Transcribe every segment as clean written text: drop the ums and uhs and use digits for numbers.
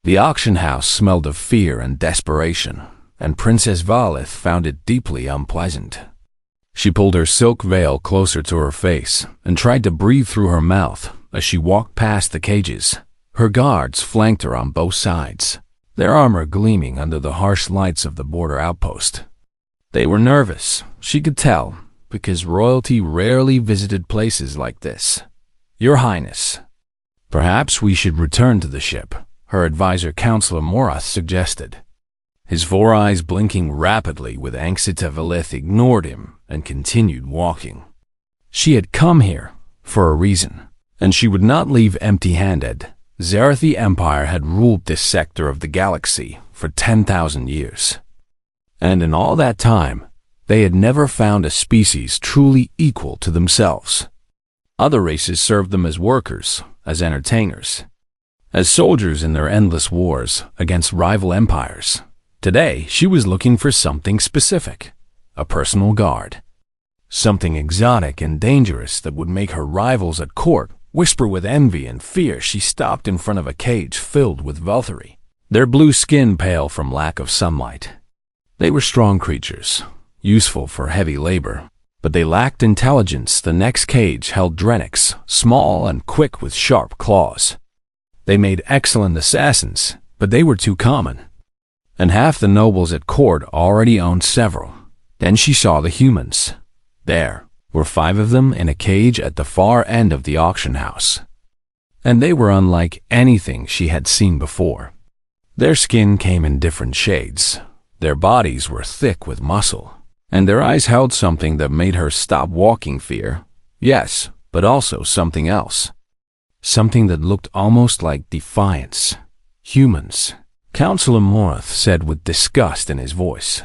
The auction house smelled of fear and desperation, and Princess Valith found it deeply unpleasant. She pulled her silk veil closer to her face and tried to breathe through her mouth as she walked past the cages. Her guards flanked her on both sides, their armor gleaming under the harsh lights of the border outpost. They were nervous, she could tell, because royalty rarely visited places like this. "Your Highness, perhaps we should return to the ship," her advisor Counselor Morath suggested. His 4 eyes blinking rapidly with Anxita Valith ignored him and continued walking. She had come here for a reason, and she would not leave empty-handed. Zarathi Empire had ruled this sector of the galaxy for 10,000 years. And in all that time, they had never found a species truly equal to themselves. Other races served them as workers, as entertainers, as soldiers in their endless wars against rival empires. Today, she was looking for something specific, a personal guard. Something exotic and dangerous that would make her rivals at court whisper with envy and fear. She stopped in front of a cage filled with Valthyri, their blue skin pale from lack of sunlight. They were strong creatures, useful for heavy labor, but they lacked intelligence. The next cage held Drenix, small and quick with sharp claws. They made excellent assassins, but they were too common, and half the nobles at court already owned several. Then she saw the humans. There were 5 of them in a cage at the far end of the auction house, and they were unlike anything she had seen before. Their skin came in different shades. Their bodies were thick with muscle, and their eyes held something that made her stop walking. Fear, yes, but also something else. Something that looked almost like defiance. "Humans," Counselor Morath said with disgust in his voice.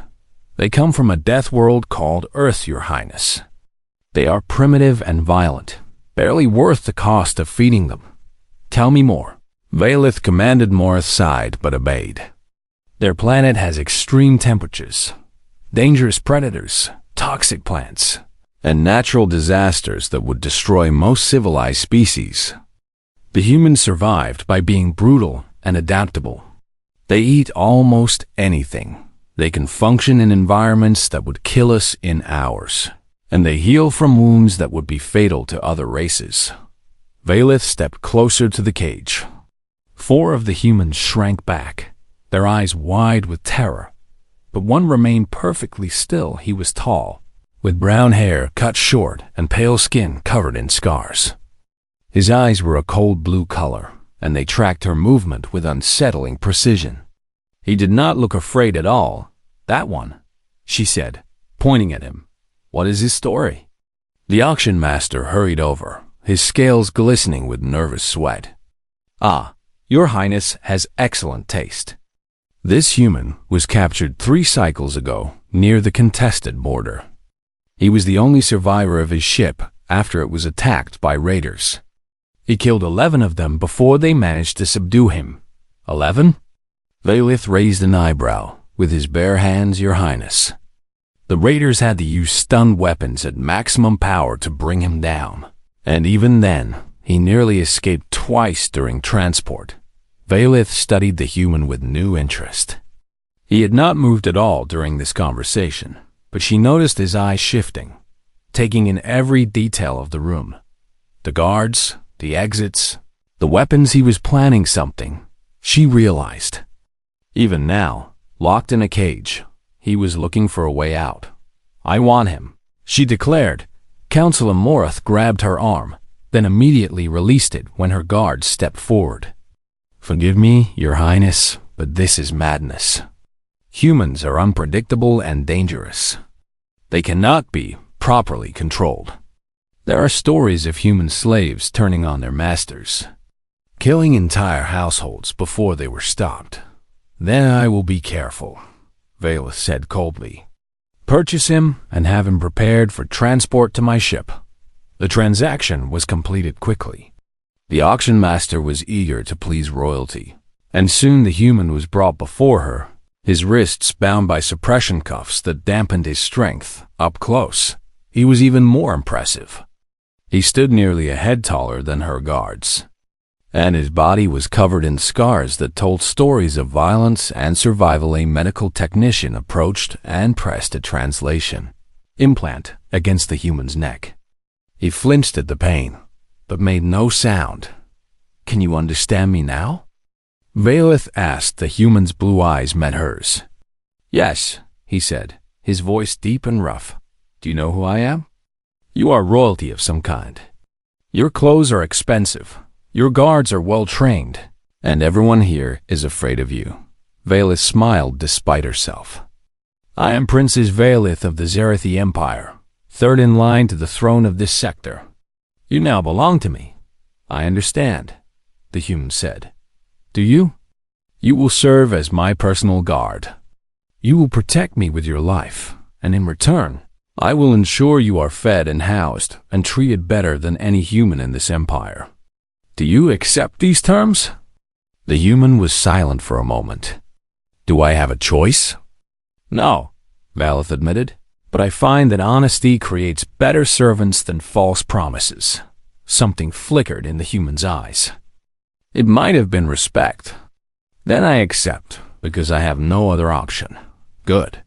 "They come from a death world called Earth, Your Highness. They are primitive and violent, barely worth the cost of feeding them." "Tell me more." Valith commanded. Morath sighed but obeyed. "Their planet has extreme temperatures, dangerous predators, toxic plants, and natural disasters that would destroy most civilized species. The humans survived by being brutal and adaptable. They eat almost anything. They can function in environments that would kill us in hours, and they heal from wounds that would be fatal to other races." Valith stepped closer to the cage. 4 of the humans shrank back, their eyes wide with terror, but one remained perfectly still. He was tall, with brown hair cut short and pale skin covered in scars. His eyes were a cold blue color, and they tracked her movement with unsettling precision. He did not look afraid at all. "That one," she said, pointing at him. "What is his story?" The auction master hurried over, his scales glistening with nervous sweat. "Ah, Your Highness has excellent taste. This human was captured 3 cycles ago near the contested border. He was the only survivor of his ship after it was attacked by raiders. He killed 11 of them before they managed to subdue him." "11?" Valith raised an eyebrow. "With his bare hands, Your Highness." The raiders had to use stun weapons at maximum power to bring him down, and even then, he nearly escaped twice during transport. Valith studied the human with new interest. He had not moved at all during this conversation, but she noticed his eyes shifting, taking in every detail of the room. The guards, the exits, the weapons. He was planning something, she realized. Even now, locked in a cage, he was looking for a way out. "I want him," she declared. Counselor Morath grabbed her arm, then immediately released it when her guards stepped forward. "Forgive me, Your Highness, but this is madness. Humans are unpredictable and dangerous. They cannot be properly controlled. There are stories of human slaves turning on their masters, killing entire households before they were stopped." "Then I will be careful," Valith said coldly. "Purchase him and have him prepared for transport to my ship." The transaction was completed quickly. The auction master was eager to please royalty, and soon the human was brought before her, his wrists bound by suppression cuffs that dampened his strength. Up close, he was even more impressive. He stood nearly a head taller than her guards. and his body was covered in scars that told stories of violence and survival. A medical technician approached and pressed a translation implant against the human's neck. He flinched at the pain, but made no sound. "Can you understand me now?" Valeth asked. The human's blue eyes met hers. "Yes," he said, his voice deep and rough. "Do you know who I am? You are royalty of some kind. Your clothes are expensive, your guards are well-trained, and everyone here is afraid of you." Valeth smiled despite herself. "I am Princess Valeth of the Zerathi Empire, third in line to the throne of this sector. You now belong to me." "I understand," the human said. "Do you? You will serve as my personal guard. You will protect me with your life, and in return, I will ensure you are fed and housed and treated better than any human in this empire. Do you accept these terms?" The human was silent for a moment. "Do I have a choice?" "No," Valeth admitted, "but I find that honesty creates better servants than false promises." Something flickered in the human's eyes. "It might have been respect. Then I accept, because I have no other option." "Good.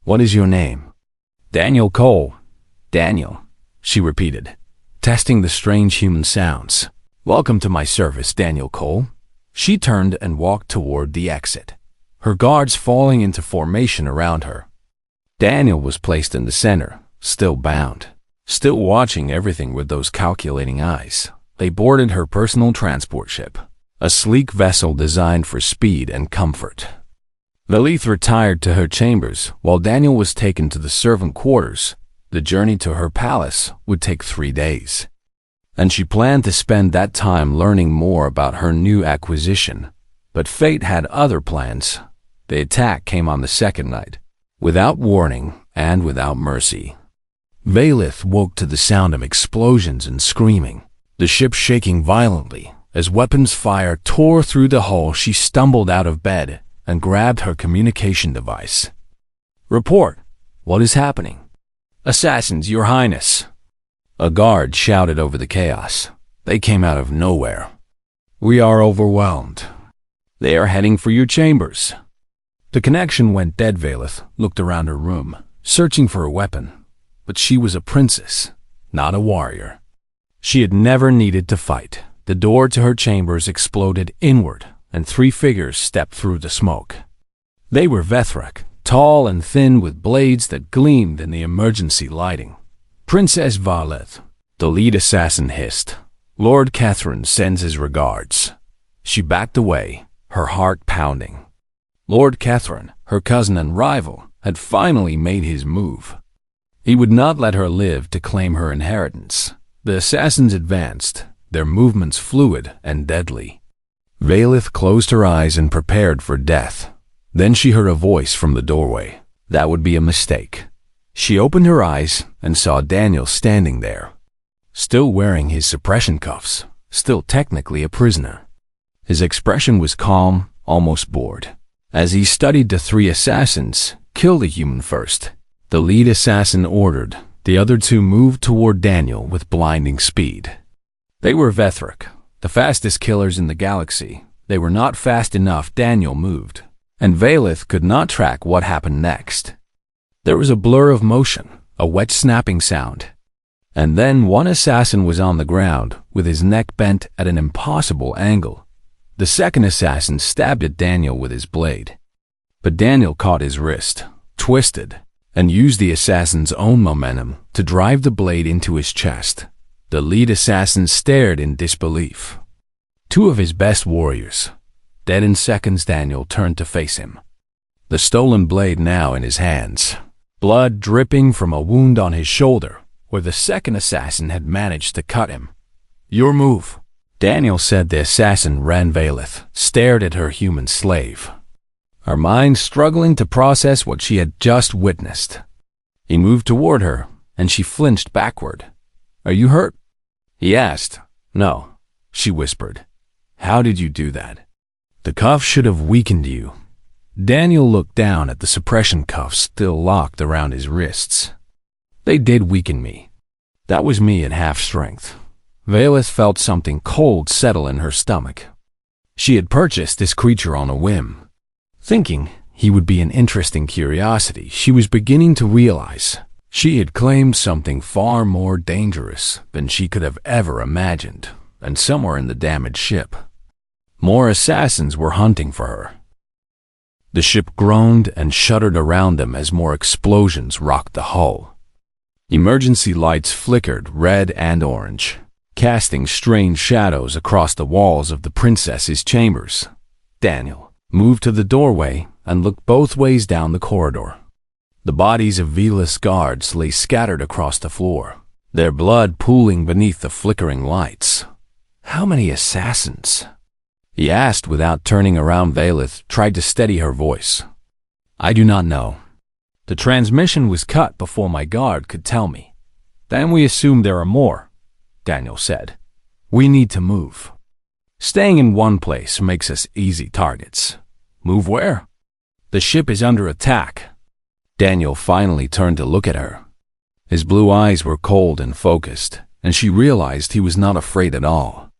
What is your name?" "Daniel Cole." "Daniel," she repeated, testing the strange human sounds. "Welcome to my service, Daniel Cole." She turned and walked toward the exit, her guards falling into formation around her. Daniel was placed in the center, still bound, still watching everything with those calculating eyes. They boarded her personal transport ship, a sleek vessel designed for speed and comfort. Valeth retired to her chambers while Daniel was taken to the servant quarters. The journey to her palace would take 3 days, and she planned to spend that time learning more about her new acquisition. But fate had other plans. The attack came on the second night, without warning and without mercy. Valeth woke to the sound of explosions and screaming, the ship shaking violently. As weapons fire tore through the hull, she stumbled out of bed and grabbed her communication device. "Report. What is happening?" "Assassins, Your Highness." A guard shouted over the chaos. They came out of nowhere. "We are overwhelmed. They are heading for your chambers." The connection went dead. Valeth looked around her room, searching for a weapon. But she was a princess, not a warrior. She had never needed to fight. The door to her chambers exploded inward, and 3 figures stepped through the smoke. They were Vethrak, tall and thin with blades that gleamed in the emergency lighting. "Princess Valeth," the lead assassin hissed. "Lord Catherine sends his regards." She backed away, her heart pounding. Lord Catherine, her cousin and rival, had finally made his move. He would not let her live to claim her inheritance. The assassins advanced, their movements fluid and deadly. Valeth closed her eyes and prepared for death. Then she heard a voice from the doorway. That would be a mistake. She opened her eyes and saw Daniel standing there, still wearing his suppression cuffs, still technically a prisoner. His expression was calm, almost bored. As he studied the 3 assassins, "Kill the human first," the lead assassin ordered. The other 2 moved toward Daniel with blinding speed. They were Vethrak, the fastest killers in the galaxy. They were not fast enough. Daniel moved, and Valeth could not track what happened next. There was a blur of motion, a wet snapping sound. And then one assassin was on the ground, with his neck bent at an impossible angle. The second assassin stabbed at Daniel with his blade. But Daniel caught his wrist, twisted, and used the assassin's own momentum to drive the blade into his chest. The lead assassin stared in disbelief. 2 of his best warriors, dead in seconds. Daniel turned to face him, the stolen blade now in his hands, blood dripping from a wound on his shoulder where the second assassin had managed to cut him. "Your move," Daniel said. The assassin ran. Valeth stared at her human slave, her mind struggling to process what she had just witnessed. He moved toward her, and she flinched backward. "Are you hurt?" he asked. "No," she whispered. "How did you do that?" "The cuffs should have weakened you." Daniel looked down at the suppression cuffs still locked around his wrists. "They did weaken me. That was me at half strength. Valeth felt something cold settle in her stomach. She had purchased this creature on a whim. Thinking he would be an interesting curiosity, she was beginning to realize she had claimed something far more dangerous than she could have ever imagined, and somewhere in the damaged ship, more assassins were hunting for her. The ship groaned and shuddered around them as more explosions rocked the hull. Emergency lights flickered red and orange, casting strange shadows across the walls of the princess's chambers. Daniel moved to the doorway and looked both ways down the corridor. The bodies of Velas guards lay scattered across the floor, their blood pooling beneath the flickering lights. How many assassins? He asked without turning around. Valeth tried to steady her voice. I do not know. The transmission was cut before my guard could tell me. Then we assume there are more, Daniel said. We need to move. Staying in one place makes us easy targets. Move where? The ship is under attack. Daniel finally turned to look at her. His blue eyes were cold and focused, and she realized he was not afraid at all.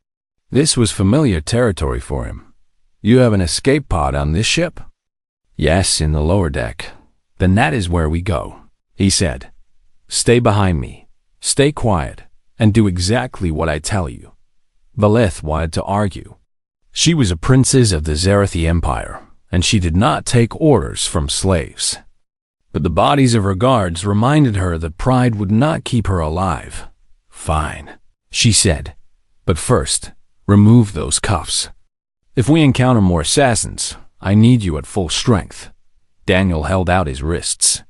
This was familiar territory for him. You have an escape pod on this ship? Yes, in the lower deck. Then that is where we go, he said. Stay behind me, stay quiet, and do exactly what I tell you. Valeth wanted to argue. She was a princess of the Zarathi Empire, and she did not take orders from slaves. But the bodies of her guards reminded her that pride would not keep her alive. Fine, she said. But first, remove those cuffs. If we encounter more assassins, I need you at full strength. Daniel held out his wrists.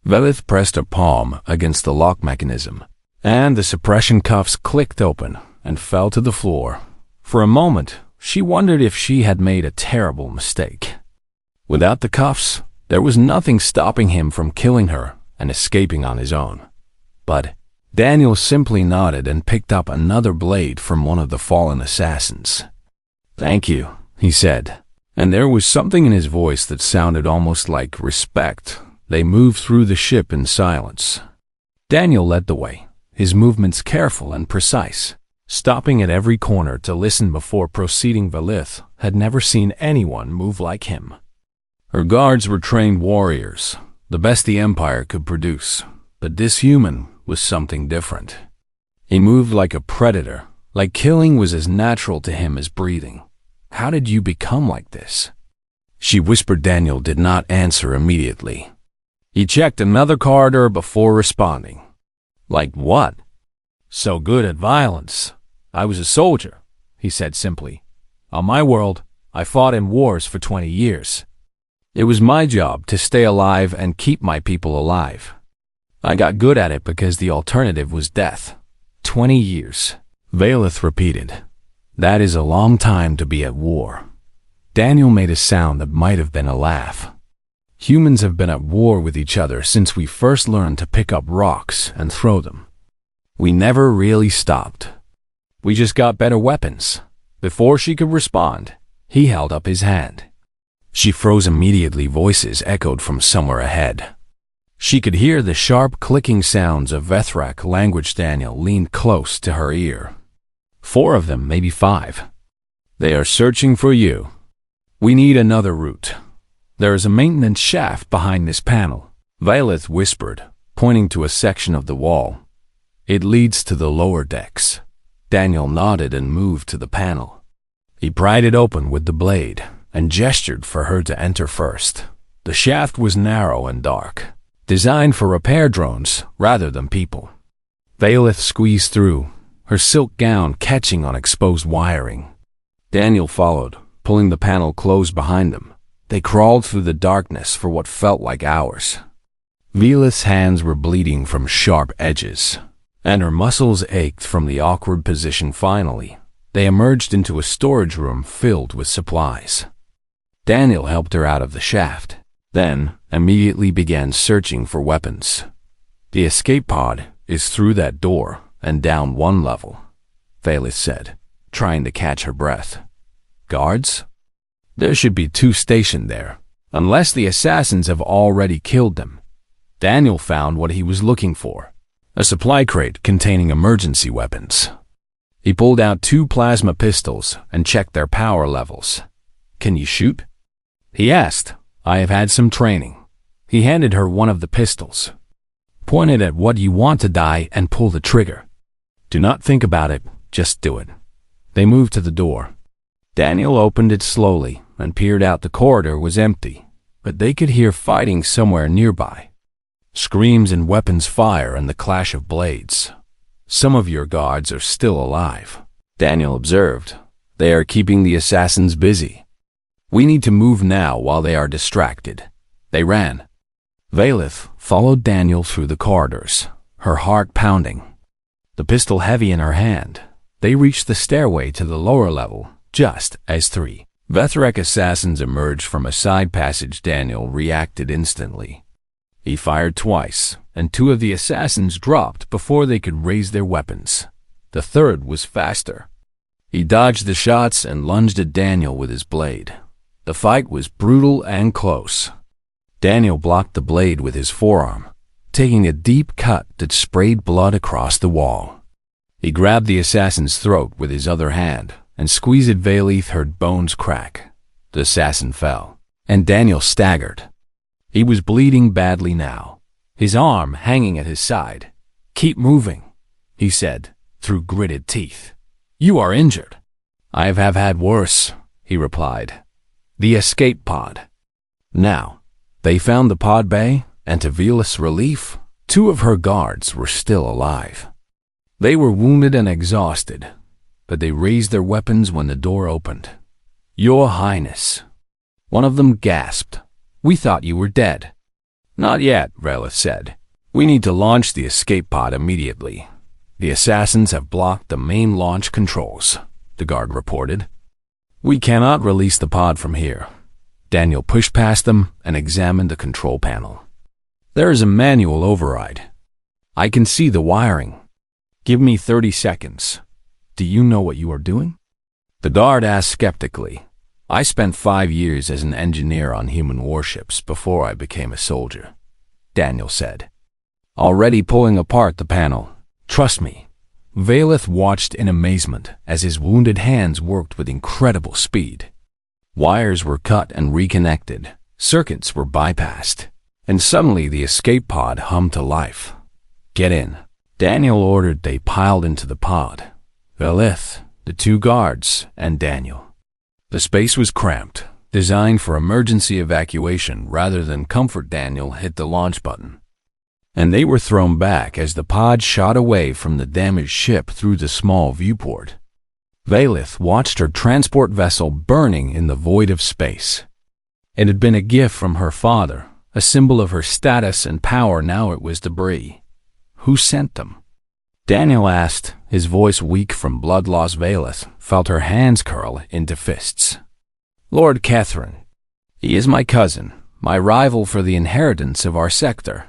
Valeth pressed her palm against the lock mechanism, and the suppression cuffs clicked open and fell to the floor. For a moment, she wondered if she had made a terrible mistake. Without the cuffs, there was nothing stopping him from killing her and escaping on his own. But Daniel simply nodded and picked up another blade from one of the fallen assassins. Thank you, he said, and there was something in his voice that sounded almost like respect. They moved through the ship in silence. Daniel led the way, his movements careful and precise, stopping at every corner to listen before proceeding. Valeth had never seen anyone move like him. Her guards were trained warriors, the best the Empire could produce, but this human was something different. He moved like a predator, like killing was as natural to him as breathing. How did you become like this? She whispered. Daniel did not answer immediately. He checked another corridor before responding. Like what? So good at violence. I was a soldier, he said simply. On my world, I fought in wars for 20 years. It was my job to stay alive and keep my people alive. I got good at it because the alternative was death. 20 years. Valeth repeated. That is a long time to be at war. Daniel made a sound that might have been a laugh. Humans have been at war with each other since we first learned to pick up rocks and throw them. We never really stopped. We just got better weapons. Before she could respond, he held up his hand. She froze immediately. Voices echoed from somewhere ahead. She could hear the sharp clicking sounds of Vethrak language. Daniel leaned close to her ear. 4 of them, maybe 5. They are searching for you. We need another route. There is a maintenance shaft behind this panel, Valeth whispered, pointing to a section of the wall. It leads to the lower decks. Daniel nodded and moved to the panel. He pried it open with the blade and gestured for her to enter first. The shaft was narrow and dark, designed for repair drones rather than people. Valeth squeezed through, her silk gown catching on exposed wiring. Daniel followed, pulling the panel closed behind them. They crawled through the darkness for what felt like hours. Valeth's hands were bleeding from sharp edges, and her muscles ached from the awkward position. Finally, they emerged into a storage room filled with supplies. Daniel helped her out of the shaft, then immediately began searching for weapons. The escape pod is through that door and down 1 level, Valeth said, trying to catch her breath. Guards? There should be 2 stationed there, unless the assassins have already killed them. Daniel found what he was looking for, a supply crate containing emergency weapons. He pulled out 2 plasma pistols and checked their power levels. "Can you shoot?" he asked. "I have had some training." He handed her one of the pistols. "Point it at what you want to die and pull the trigger. Do not think about it, just do it." They moved to the door. Daniel opened it slowly and peered out. The corridor was empty, but they could hear fighting somewhere nearby. Screams and weapons fire and the clash of blades. "Some of your guards are still alive," Daniel observed. "They are keeping the assassins busy. We need to move now while they are distracted." They ran. Valith followed Daniel through the corridors, her heart pounding, the pistol heavy in her hand. They reached the stairway to the lower level just as 3 Vethrek assassins emerged from a side passage. Daniel reacted instantly. He fired twice, and 2 of the assassins dropped before they could raise their weapons. The third was faster. He dodged the shots and lunged at Daniel with his blade. The fight was brutal and close. Daniel blocked the blade with his forearm, taking a deep cut that sprayed blood across the wall. He grabbed the assassin's throat with his other hand and squeezed it. Valith heard bones crack. The assassin fell, and Daniel staggered. He was bleeding badly now, his arm hanging at his side. "Keep moving," he said, through gritted teeth. "You are injured." "I have had worse," he replied. "The escape pod." Now, they found the pod bay, and to Velith's relief, 2 of her guards were still alive. They were wounded and exhausted, but they raised their weapons when the door opened. "Your Highness," one of them gasped. "We thought you were dead." "Not yet," Velith said. "We need to launch the escape pod immediately. The assassins have blocked the main launch controls," the guard reported. "We cannot release the pod from here." Daniel pushed past them and examined the control panel. "There is a manual override. I can see the wiring. Give me 30 seconds. Do you know what you are doing?" The guard asked skeptically. "I spent 5 years as an engineer on human warships before I became a soldier," Daniel said. "Already pulling apart the panel. Trust me." Valith watched in amazement as his wounded hands worked with incredible speed. Wires were cut and reconnected, circuits were bypassed, and suddenly the escape pod hummed to life. "Get in," Daniel ordered. They piled into the pod. Valith, the 2 guards, and Daniel. The space was cramped, designed for emergency evacuation rather than comfort. Daniel hit the launch button, and they were thrown back as the pod shot away from the damaged ship through the small viewport. Valith watched her transport vessel burning in the void of space. It had been a gift from her father, a symbol of her status and power. Now it was debris. Who sent them? Daniel asked, his voice weak from blood loss. Valith felt her hands curl into fists. "Lord Catherine. He is my cousin, my rival for the inheritance of our sector.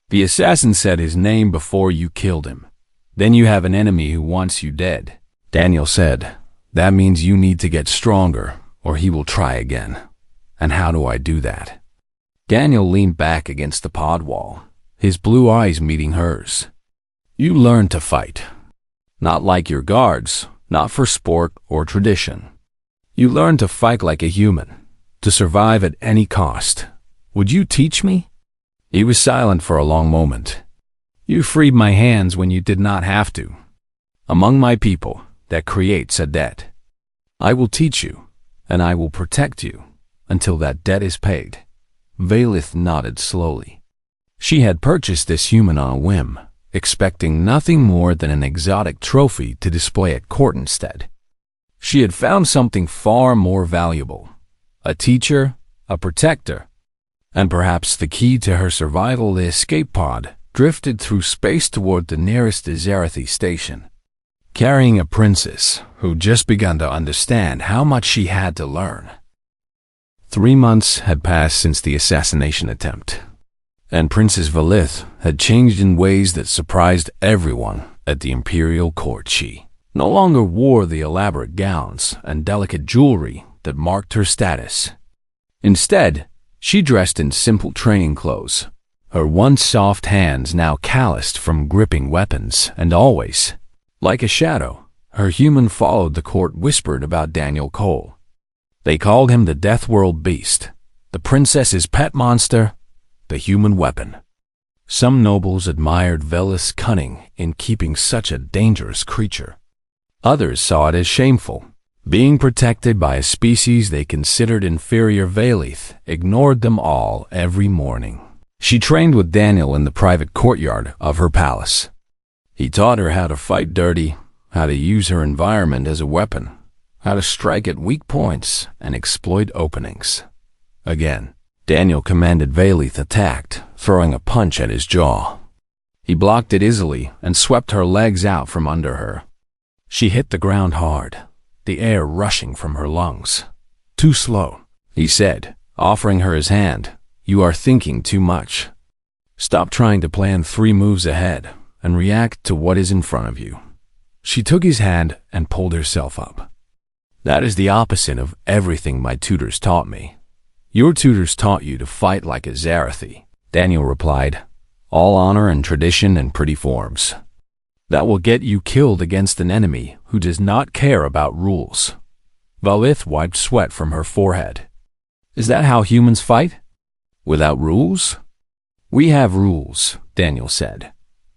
The assassin said his name before you killed him. Then you have an enemy who wants you dead." Daniel said, "That means you need to get stronger, or he will try again. And how do I do that?" Daniel leaned back against the pod wall, his blue eyes meeting hers. "You learn to fight. Not like your guards, not for sport or tradition. You learn to fight like a human, to survive at any cost. Would you teach me?" He was silent for a long moment. "You freed my hands when you did not have to. Among my people, that creates a debt. I will teach you, and I will protect you until that debt is paid." Valith nodded slowly. She had purchased this human on a whim, expecting nothing more than an exotic trophy to display at court instead. She had found something far more valuable: a teacher, a protector, and perhaps the key to her survival. The escape pod drifted through space toward the nearest Zarathi station, carrying a princess who just begun to understand how much she had to learn. 3 months had passed since the assassination attempt, and Princess Valith had changed in ways that surprised everyone at the imperial court. She no longer wore the elaborate gowns and delicate jewelry that marked her status. Instead, she dressed in simple training clothes, her once soft hands now calloused from gripping weapons, and always, like a shadow, Her human followed the court whispered about Daniel Cole. They called him the Death World Beast, the princess's pet monster, the human weapon. Some nobles admired Velith's cunning in keeping such a dangerous creature. Others saw it as shameful. Being protected by a species they considered inferior, Velith ignored them all every morning. She trained with Daniel in the private courtyard of her palace. He taught her how to fight dirty, how to use her environment as a weapon, how to strike at weak points and exploit openings. Again, Daniel commanded Velith attacked, throwing a punch at his jaw. He blocked it easily and swept her legs out from under her. She hit the ground hard, the air rushing from her lungs. "Too slow," he said, offering her his hand. "You are thinking too much. Stop trying to plan 3 moves ahead and react to what is in front of you." She took his hand and pulled herself up. "That is the opposite of everything my tutors taught me." "Your tutors taught you to fight like a Zarathi," Daniel replied. "All honor and tradition and pretty forms. That will get you killed against an enemy who does not care about rules." Velith wiped sweat from her forehead. "Is that how humans fight? Without rules?" "We have rules," Daniel said.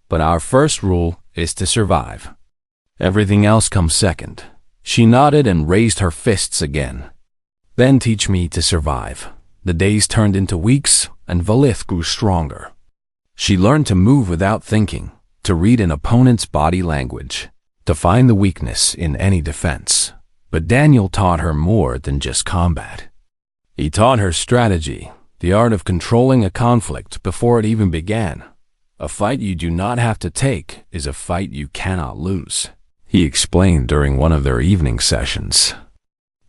"But our first rule is to survive. Everything else comes second." She nodded and raised her fists again. "Then teach me to survive." The days turned into weeks, and Velith grew stronger. She learned to move without thinking, to read an opponent's body language, to find the weakness in any defense. But Daniel taught her more than just combat. He taught her strategy, the art of controlling a conflict before it even began. "A fight you do not have to take is a fight you cannot lose," he explained during one of their evening sessions.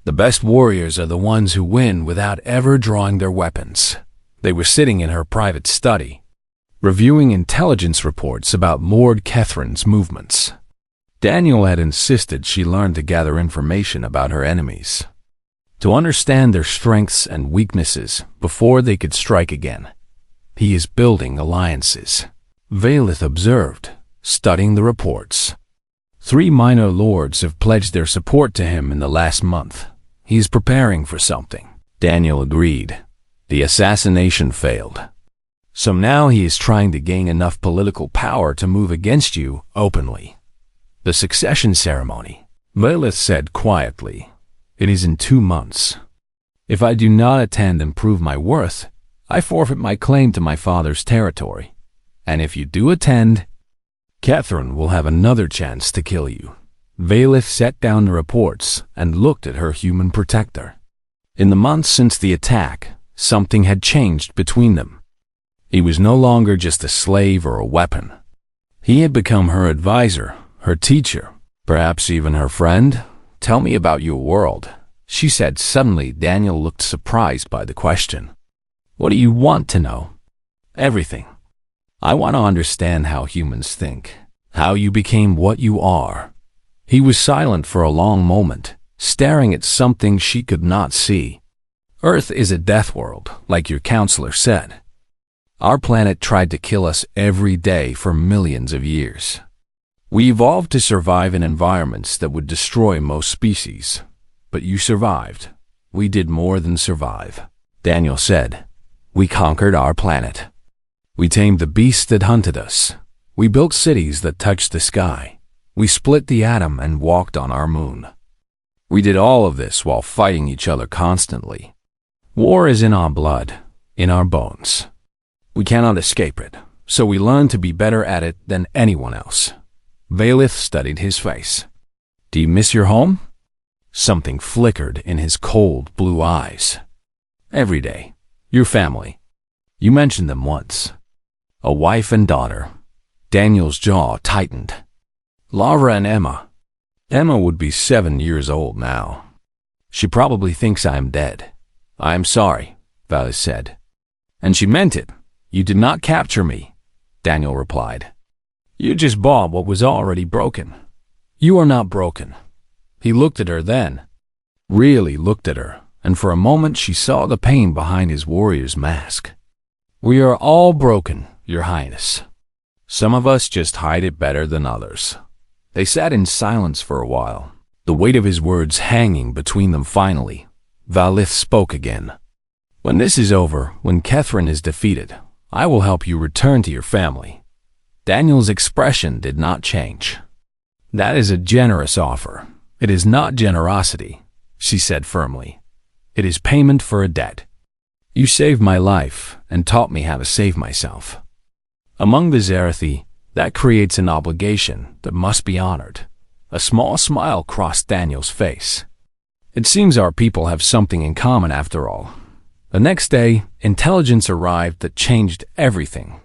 "The best warriors are the ones who win without ever drawing their weapons." They were sitting in her private study, reviewing intelligence reports about Lord Catherine's movements. Daniel had insisted she learn to gather information about her enemies, to understand their strengths and weaknesses before they could strike again. "He is building alliances," Velith observed, studying the reports. 3 minor lords have pledged their support to him in the last month. He is preparing for something. Daniel agreed. The assassination failed. So now he is trying to gain enough political power to move against you openly. "The succession ceremony," Velith said quietly. "It is in 2 months. If I do not attend and prove my worth, I forfeit my claim to my father's territory. And if you do attend, Catherine will have another chance to kill you." Velith set down the reports and looked at her human protector. In the months since the attack, something had changed between them. He was no longer just a slave or a weapon. He had become her advisor, her teacher, perhaps even her friend. "Tell me about your world," she said suddenly. Daniel looked surprised by the question. "What do you want to know?" "Everything. I want to understand how humans think, how you became what you are." He was silent for a long moment, staring at something she could not see. "Earth is a death world, like your counselor said. Our planet tried to kill us every day for millions of years. We evolved to survive in environments that would destroy most species. But you survived. We did more than survive," Daniel said. "We conquered our planet. We tamed the beasts that hunted us. We built cities that touched the sky. We split the atom and walked on our moon. We did all of this while fighting each other constantly. War is in our blood, in our bones. We cannot escape it, so we learn to be better at it than anyone else." Velith studied his face. "Do you miss your home?" Something flickered in his cold blue eyes. "Every day. Your family. You mentioned them once. A wife and daughter." Daniel's jaw tightened. "Laura and Emma." Emma would be 7 years old now. "She probably thinks I am dead." "I am sorry," Velith said. "And she meant it. You did not capture me," Daniel replied. "You just bought what was already broken." "You are not broken." He looked at her then, really looked at her, and for a moment she saw the pain behind his warrior's mask. "We are all broken, Your Highness. Some of us just hide it better than others." They sat in silence for a while, the weight of his words hanging between them. Finally, Valith spoke again. "When this is over, when Catherine is defeated, I will help you return to your family." Daniel's expression did not change. "That is a generous offer. It is not generosity," she said firmly. "It is payment for a debt. You saved my life and taught me how to save myself. Among the Zerathi, that creates an obligation that must be honored." A small smile crossed Daniel's face. "It seems our people have something in common after all." The next day, intelligence arrived that changed everything.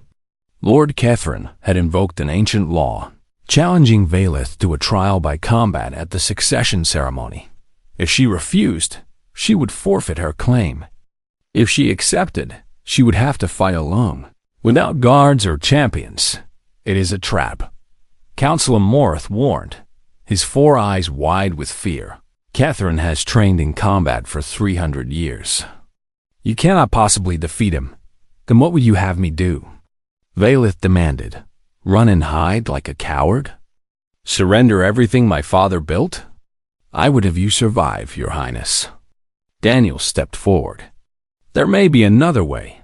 Lord Catherine had invoked an ancient law, challenging Valith to a trial by combat at the succession ceremony. If she refused, she would forfeit her claim. If she accepted, she would have to fight alone, without guards or champions. "It is a trap," Counselor Morth warned, his 4 eyes wide with fear. "Catherine has trained in combat for 300 years. You cannot possibly defeat him. Then what would you have me do?" Valith demanded. "Run and hide like a coward? Surrender everything my father built? I would have you survive, Your Highness." Daniel stepped forward. "There may be another way."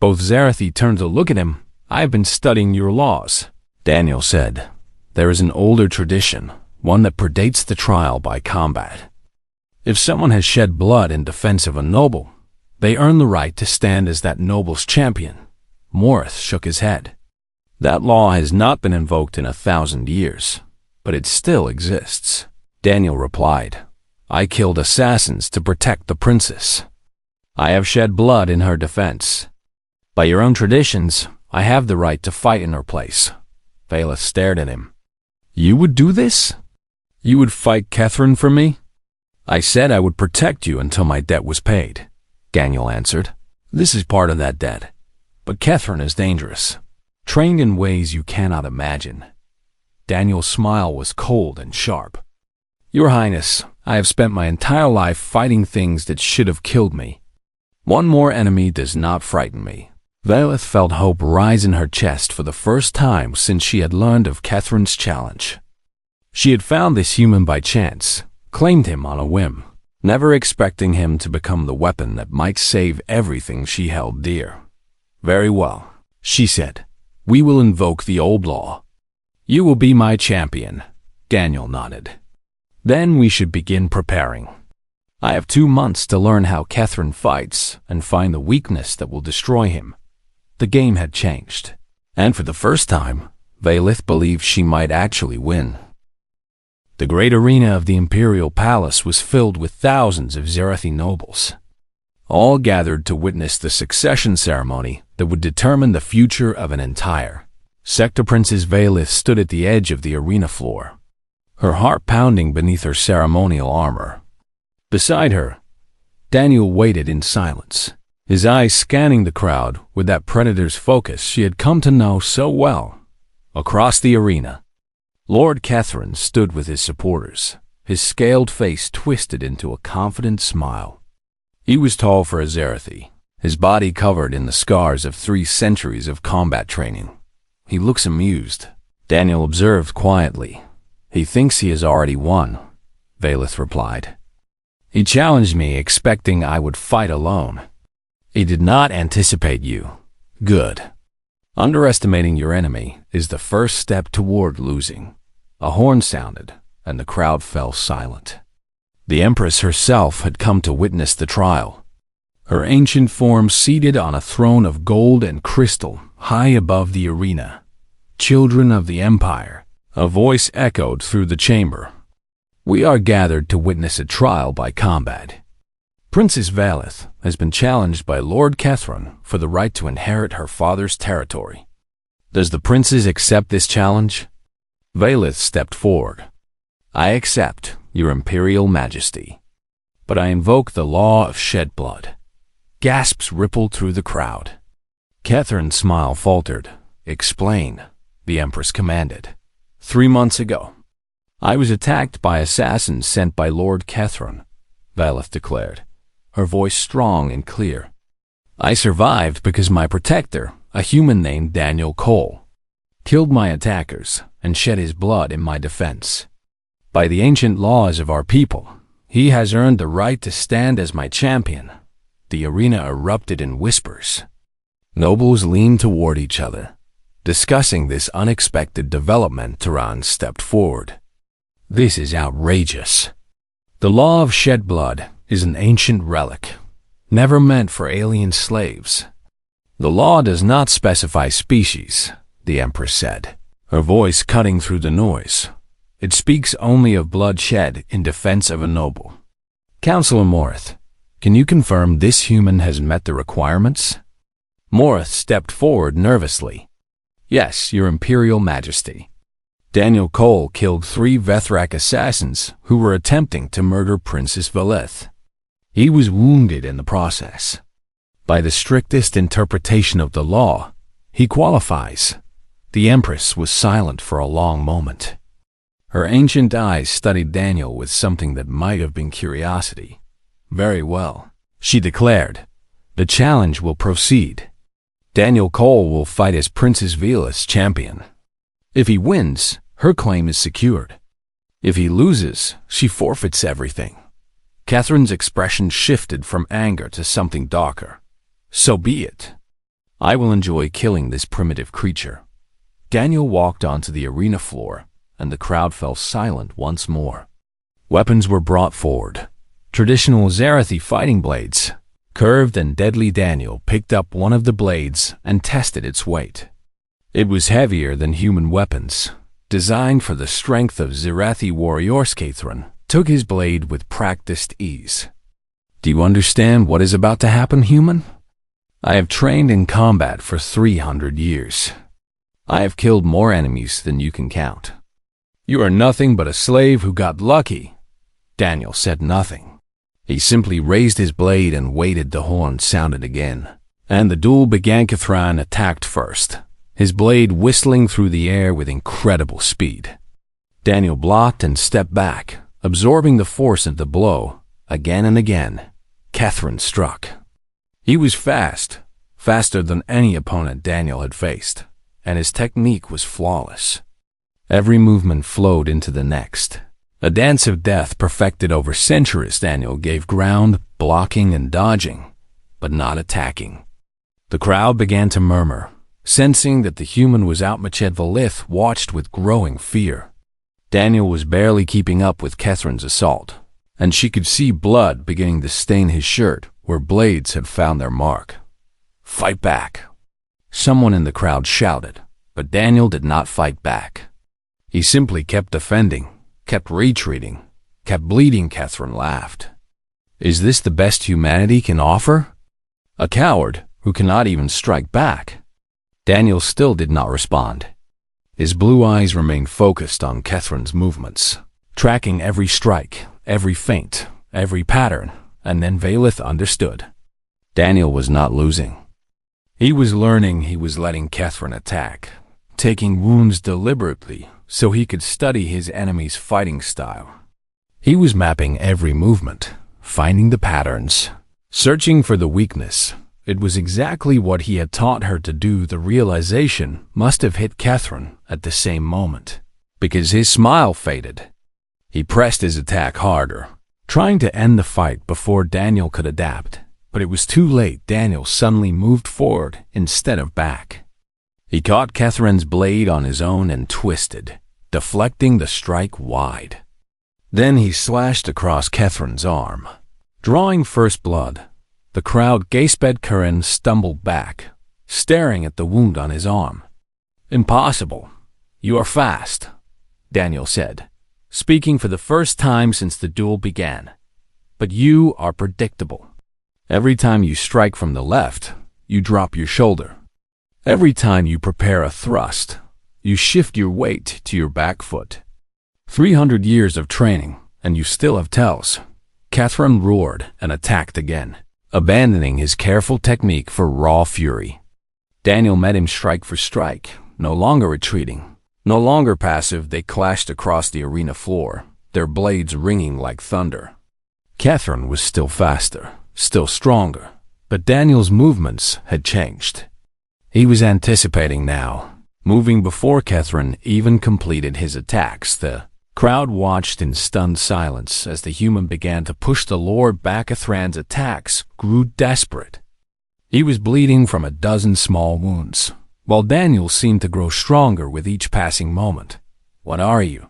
Both Zerathi turned to look at him. "I have been studying your laws," Daniel said. "There is an older tradition, one that predates the trial by combat. If someone has shed blood in defense of a noble, they earn the right to stand as that noble's champion." Morth shook his head. "That law has not been invoked in 1,000 years, but it still exists." Daniel replied, "I killed assassins to protect the princess. I have shed blood in her defense. By your own traditions, I have the right to fight in her place." Valith stared at him. "You would do this? You would fight Catherine for me?" "I said I would protect you until my debt was paid," Daniel answered. "This is part of that debt. But Catherine is dangerous, trained in ways you cannot imagine." Daniel's smile was cold and sharp. "Your Highness, I have spent my entire life fighting things that should have killed me. One more enemy does not frighten me." Valith felt hope rise in her chest for the first time since she had learned of Catherine's challenge. She had found this human by chance, claimed him on a whim, never expecting him to become the weapon that might save everything she held dear. "Very well," she said. "We will invoke the old law. You will be my champion." Daniel nodded. "Then we should begin preparing. I have 2 months to learn how Catherine fights and find the weakness that will destroy him." The game had changed, and for the first time, Valith believed she might actually win. The great arena of the Imperial Palace was filled with thousands of Zerathi nobles, all gathered to witness the succession ceremony that would determine the future of an entire sector. Princess Valith stood at the edge of the arena floor, her heart pounding beneath her ceremonial armor. Beside her, Daniel waited in silence, his eyes scanning the crowd with that predator's focus she had come to know so well. Across the arena, Lord Catherine stood with his supporters, his scaled face twisted into a confident smile. He was tall for a Zerathi, his body covered in the scars of 3 centuries of combat training. "He looks amused," Daniel observed quietly. "He thinks he has already won," Valith replied. "He challenged me expecting I would fight alone. He did not anticipate you. Good. Underestimating your enemy is the first step toward losing." A horn sounded, and the crowd fell silent. The Empress herself had come to witness the trial, her ancient form seated on a throne of gold and crystal high above the arena. "Children of the Empire," a voice echoed through the chamber. "We are gathered to witness a trial by combat. Princess Valith has been challenged by Lord Catherine for the right to inherit her father's territory. Does the princess accept this challenge?" Valith stepped forward. "I accept, Your Imperial Majesty, but I invoke the law of shed blood." Gasps rippled through the crowd. Catherine's smile faltered. "Explain," the Empress commanded. 3 months ago, I was attacked by assassins sent by Lord Catherine," Valith declared, her voice strong and clear. "I survived because my protector, a human named Daniel Cole, killed my attackers, and shed his blood in my defense. By the ancient laws of our people, he has earned the right to stand as my champion." The arena erupted in whispers. Nobles leaned toward each other. Discussing this unexpected development, Turan stepped forward. "This is outrageous. The law of shed blood is an ancient relic, never meant for alien slaves. The law does not specify species," the Empress said, her voice cutting through the noise. "It speaks only of blood shed in defense of a noble. Counselor Morith, can you confirm this human has met the requirements?" Morith stepped forward nervously. "Yes, Your Imperial Majesty. Daniel Cole killed 3 Vethrak assassins who were attempting to murder Princess Valith. He was wounded in the process. By the strictest interpretation of the law, he qualifies." The Empress was silent for a long moment. Her ancient eyes studied Daniel with something that might have been curiosity. "Very well," she declared. "The challenge will proceed. Daniel Cole will fight as Princess Vila's champion. If he wins, her claim is secured. If he loses, she forfeits everything." Catherine's expression shifted from anger to something darker. "So be it. I will enjoy killing this primitive creature." Daniel walked onto the arena floor, and the crowd fell silent once more. Weapons were brought forward. Traditional Zarathi fighting blades, curved and deadly. Daniel picked up one of the blades and tested its weight. It was heavier than human weapons, designed for the strength of Zarathi warriors. Catherine took his blade with practiced ease. "Do you understand what is about to happen, human? I have trained in combat for 300 years. I have killed more enemies than you can count. You are nothing but a slave who got lucky." Daniel said nothing. He simply raised his blade and waited. The horn sounded again, and the duel began. Catherine attacked first, his blade whistling through the air with incredible speed. Daniel blocked and stepped back, absorbing the force of the blow. Again and again, Catherine struck. He was fast, faster than any opponent Daniel had faced, and his technique was flawless. Every movement flowed into the next. A dance of death perfected over centuries. Daniel gave ground, blocking and dodging, but not attacking. The crowd began to murmur, sensing that the human was outmatched. Valith watched with growing fear. Daniel was barely keeping up with Catherine's assault, and she could see blood beginning to stain his shirt where blades had found their mark. "Fight back!" Someone in the crowd shouted, but Daniel did not fight back. He simply kept defending, kept retreating, kept bleeding. Catherine laughed. "Is this the best humanity can offer? A coward who cannot even strike back?" Daniel still did not respond. His blue eyes remained focused on Catherine's movements, tracking every strike, every feint, every pattern, and then Valith understood. Daniel was not losing. He was learning. He was letting Catherine attack, taking wounds deliberately so he could study his enemy's fighting style. He was mapping every movement, finding the patterns, searching for the weakness. It was exactly what he had taught her to do. The realization must have hit Catherine at the same moment, because his smile faded. He pressed his attack harder, trying to end the fight before Daniel could adapt. But it was too late. Daniel suddenly moved forward instead of back. He caught Catherine's blade on his own and twisted, deflecting the strike wide. Then he slashed across Catherine's arm, drawing first blood. The crowd gasped. Karen stumbled back, staring at the wound on his arm. "Impossible. You are fast," Daniel said, speaking for the first time since the duel began. "But you are predictable. Every time you strike from the left, you drop your shoulder. Every time you prepare a thrust, you shift your weight to your back foot. 300 years of training, and you still have tells." Catherine roared and attacked again, abandoning his careful technique for raw fury. Daniel met him strike for strike, no longer retreating, no longer passive. They clashed across the arena floor, their blades ringing like thunder. Catherine was still faster, still stronger, but Daniel's movements had changed. He was anticipating now, moving before Catherine even completed his attacks. The crowd watched in stunned silence as the human began to push the Lord back. Catherine's attacks grew desperate. He was bleeding from a dozen small wounds, while Daniel seemed to grow stronger with each passing moment. "What are you?"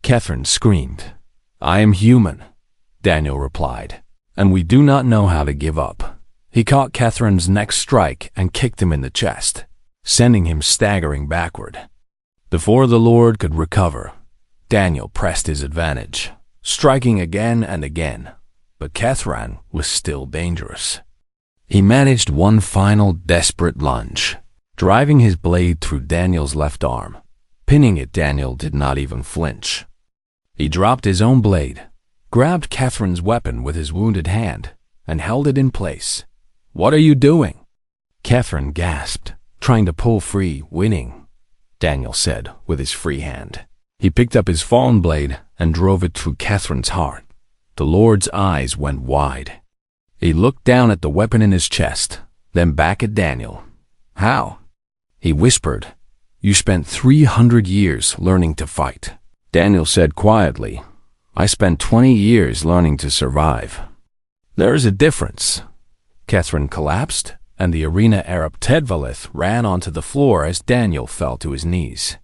Catherine screamed. "I am human," Daniel replied, "and we do not know how to give up." He caught Catherine's next strike and kicked him in the chest, sending him staggering backward. Before the Lord could recover, Daniel pressed his advantage, striking again and again, but Catherine was still dangerous. He managed one final desperate lunge, driving his blade through Daniel's left arm. Pinning it, Daniel did not even flinch. He dropped his own blade, grabbed Catherine's weapon with his wounded hand, and held it in place. "What are you doing?" Catherine gasped, trying to pull free. "Winning," Daniel said with his free hand. He picked up his fallen blade and drove it through Catherine's heart. The Lord's eyes went wide. He looked down at the weapon in his chest, then back at Daniel. "How?" he whispered. "You spent 300 years learning to fight." Daniel said quietly, "I spent 20 years learning to survive." "There is a difference." Catherine collapsed, and the arena Arab Tedvalith ran onto the floor as Daniel fell to his knees.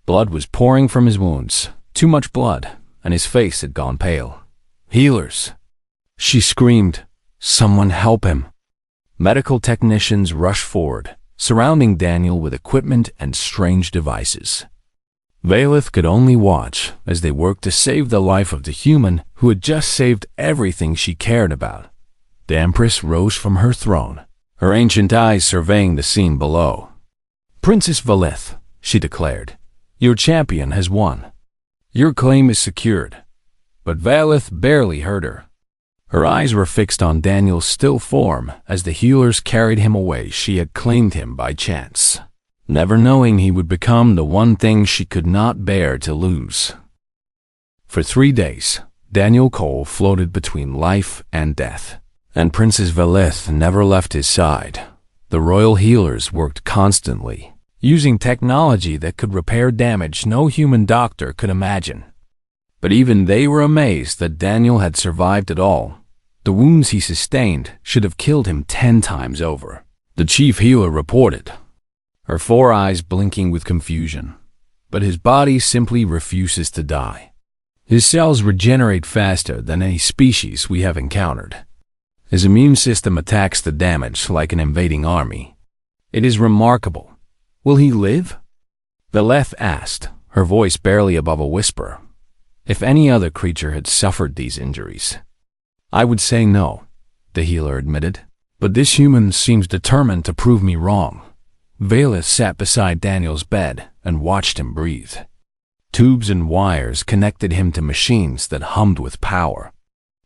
Blood was pouring from his wounds, too much blood, and his face had gone pale. "Healers!" she screamed. "Someone help him!" Medical technicians rushed forward, surrounding Daniel with equipment and strange devices. Valith could only watch as they worked to save the life of the human who had just saved everything she cared about. The Empress rose from her throne, her ancient eyes surveying the scene below. "Princess Valith," she declared, "your champion has won. Your claim is secured." But Valith barely heard her. Her eyes were fixed on Daniel's still form as the healers carried him away. She had claimed him by chance, never knowing he would become the one thing she could not bear to lose. For 3 days, Daniel Cole floated between life and death, and Princess Valith never left his side. The royal healers worked constantly, using technology that could repair damage no human doctor could imagine. But even they were amazed that Daniel had survived at all. The wounds he sustained should have killed him 10 times over. The chief healer reported, her 4 eyes blinking with confusion. But his body simply refuses to die. His cells regenerate faster than any species we have encountered. His immune system attacks the damage like an invading army. It is remarkable. Will he live? Valeth asked, her voice barely above a whisper. If any other creature had suffered these injuries, I would say no, the healer admitted. But this human seems determined to prove me wrong. Valeth sat beside Daniel's bed and watched him breathe. Tubes and wires connected him to machines that hummed with power,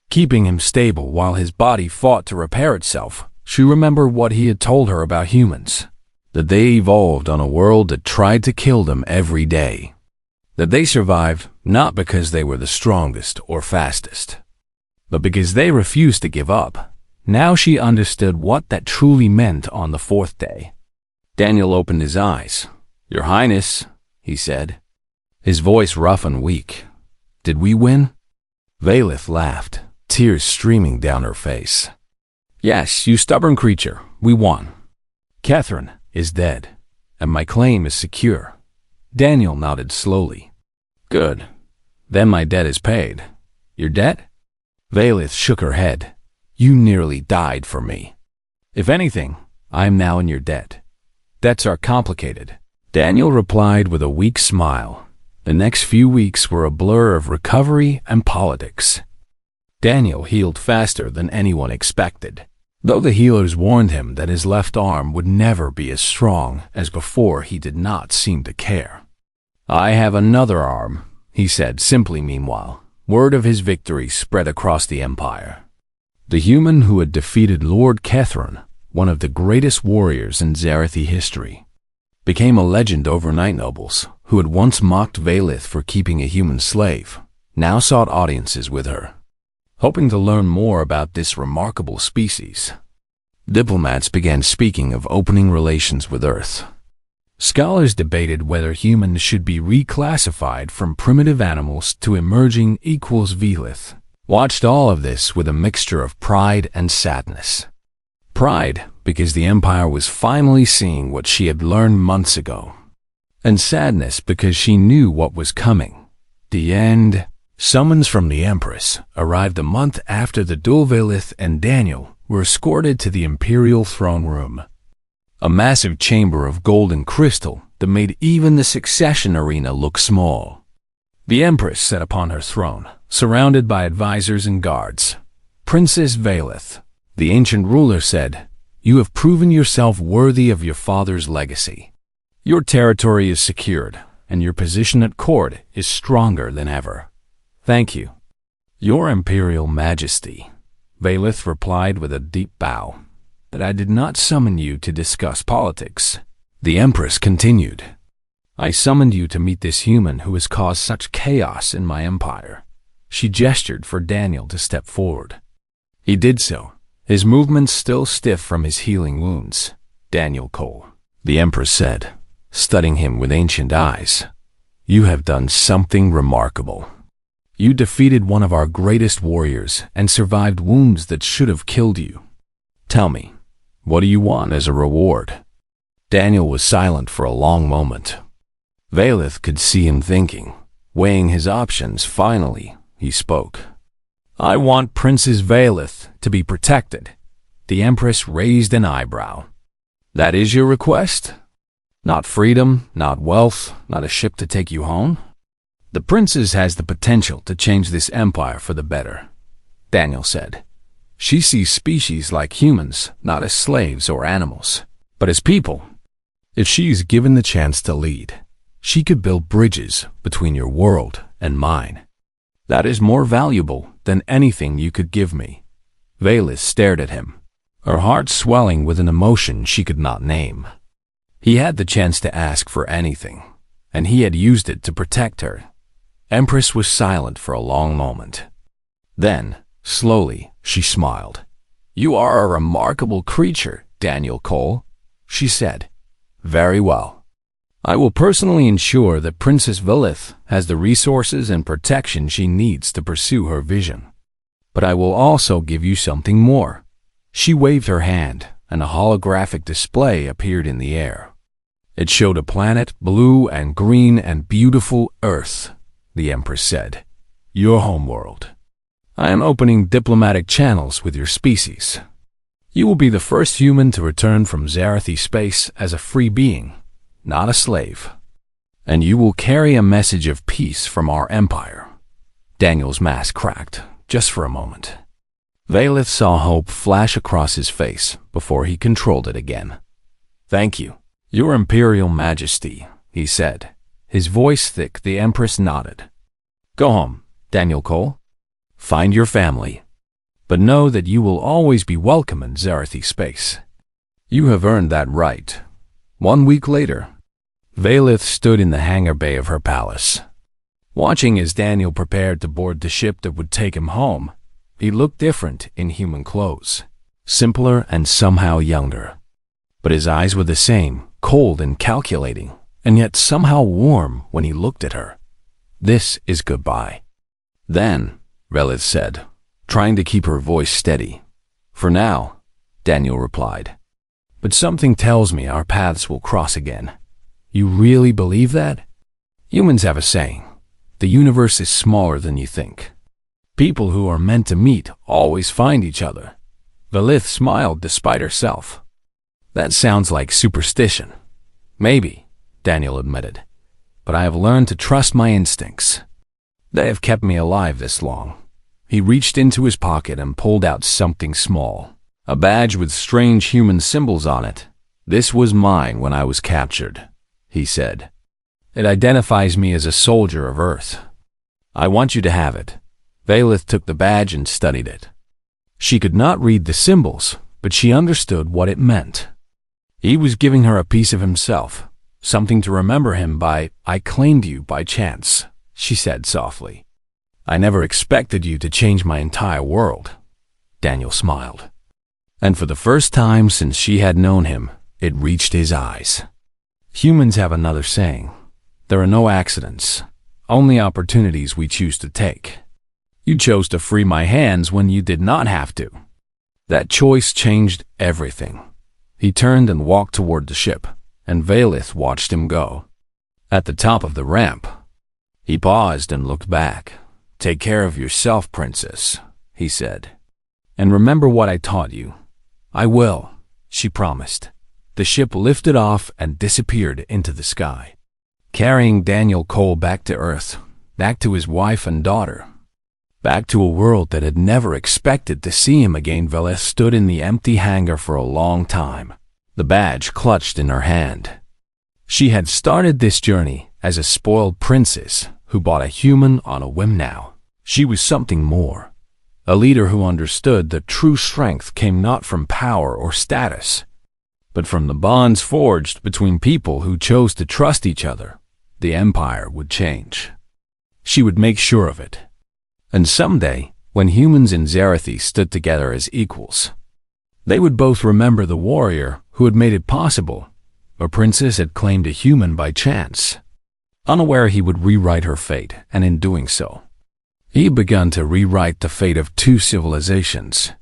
keeping him stable while his body fought to repair itself. She remembered what he had told her about humans, that they evolved on a world that tried to kill them every day. That they survived not because they were the strongest or fastest, but because they refused to give up. Now she understood what that truly meant on the 4th day. Daniel opened his eyes. "Your Highness," he said, his voice rough and weak. "Did we win?" Valith laughed, tears streaming down her face. "Yes, you stubborn creature, we won. Catherine is dead, and my claim is secure." Daniel nodded slowly. "Good. Then my debt is paid." "Your debt?" Valith shook her head. "You nearly died for me. If anything, I am now in your debt. Debts are complicated." Daniel replied with a weak smile. The next few weeks were a blur of recovery and politics. Daniel healed faster than anyone expected, though the healers warned him that his left arm would never be as strong as before. He did not seem to care. "I have another arm," he said simply. Meanwhile, word of his victory spread across the empire. The human who had defeated Lord Catherine, one of the greatest warriors in Zarathi history, became a legend. Overnight nobles, who had once mocked Valith for keeping a human slave, now sought audiences with her, hoping to learn more about this remarkable species. Diplomats began speaking of opening relations with Earth. Scholars debated whether humans should be reclassified from primitive animals to emerging equals. Velith watched all of this with a mixture of pride and sadness. Pride, because the Empire was finally seeing what she had learned months ago. And sadness because she knew what was coming. The end. Summons from the Empress arrived a month after the duel. Velith and Daniel were escorted to the Imperial throne room, a massive chamber of gold and crystal that made even the succession arena look small. The Empress sat upon her throne, surrounded by advisors and guards. Princess Velith, the ancient ruler, said, "You have proven yourself worthy of your father's legacy. Your territory is secured, and your position at court is stronger than ever. Thank you." "Your Imperial Majesty," Velith replied with a deep bow, "but I did not summon you to discuss politics." The Empress continued, "I summoned you to meet this human who has caused such chaos in my empire." She gestured for Daniel to step forward. He did so, his movements still stiff from his healing wounds. "Daniel Cole," the Empress said, studying him with ancient eyes, "you have done something remarkable. You defeated one of our greatest warriors and survived wounds that should have killed you. Tell me, what do you want as a reward?" Daniel was silent for a long moment. Velith could see him thinking, weighing his options. Finally, he spoke. "I want Princess Velith to be protected." The Empress raised an eyebrow. "That is your request? Not freedom, not wealth, not a ship to take you home?" "The princess has the potential to change this empire for the better," Daniel said. "She sees species like humans not as slaves or animals, but as people. If she is given the chance to lead, she could build bridges between your world and mine. That is more valuable than anything you could give me." Velith stared at him, her heart swelling with an emotion she could not name. He had the chance to ask for anything, and he had used it to protect her. Empress was silent for a long moment. Then, slowly, she smiled. "You are a remarkable creature, Daniel Cole," she said. "Very well. I will personally ensure that Princess Velith has the resources and protection she needs to pursue her vision. But I will also give you something more." She waved her hand, and a holographic display appeared in the air. It showed a planet, blue and green and beautiful Earth, the Empress said. "Your homeworld. I am opening diplomatic channels with your species. You will be the first human to return from Zarathi space as a free being, not a slave. And you will carry a message of peace from our empire." Daniel's mask cracked, just for a moment. Velith saw hope flash across his face before he controlled it again. "Thank you, Your Imperial Majesty," he said, his voice thick. The Empress nodded. "Go home, Daniel Cole. Find your family. But know that you will always be welcome in Zarathi space. You have earned that right." 1 week later, Velith stood in the hangar bay of her palace. Watching as Daniel prepared to board the ship that would take him home, he looked different in human clothes, simpler and somehow younger. But his eyes were the same, cold and calculating, and yet somehow warm when he looked at her. "This is goodbye." "Then," Velith said, trying to keep her voice steady. "For now," Daniel replied. "But something tells me our paths will cross again." "You really believe that?" "Humans have a saying, the universe is smaller than you think. People who are meant to meet always find each other." Velith smiled despite herself. "That sounds like superstition." "Maybe," Daniel admitted, "but I have learned to trust my instincts. They have kept me alive this long." He reached into his pocket and pulled out something small, a badge with strange human symbols on it. "This was mine when I was captured," he said. "It identifies me as a soldier of Earth. I want you to have it." Velith took the badge and studied it. She could not read the symbols, but she understood what it meant. He was giving her a piece of himself, something to remember him by. "I claimed you by chance," she said softly. "I never expected you to change my entire world." Daniel smiled. And for the first time since she had known him, it reached his eyes. Humans have another saying: there are no accidents, only opportunities we choose to take. You chose to free my hands when you did not have to. That choice changed everything. He turned and walked toward the ship, and Valith watched him go. At the top of the ramp, he paused and looked back. "Take care of yourself, princess," he said. "And remember what I taught you." "I will," she promised. The ship lifted off and disappeared into the sky, carrying Daniel Cole back to Earth, back to his wife and daughter, back to a world that had never expected to see him again. Valith stood in the empty hangar for a long time, the badge clutched in her hand. She had started this journey as a spoiled princess who bought a human on a whim. Now she was something more, a leader who understood that true strength came not from power or status, but from the bonds forged between people who chose to trust each other. The Empire would change. She would make sure of it. And someday, when humans in Zarathi stood together as equals, they would both remember the warrior who had made it possible. A princess had claimed a human by chance. Unaware he would rewrite her fate, and in doing so, he had begun to rewrite the fate of two civilizations.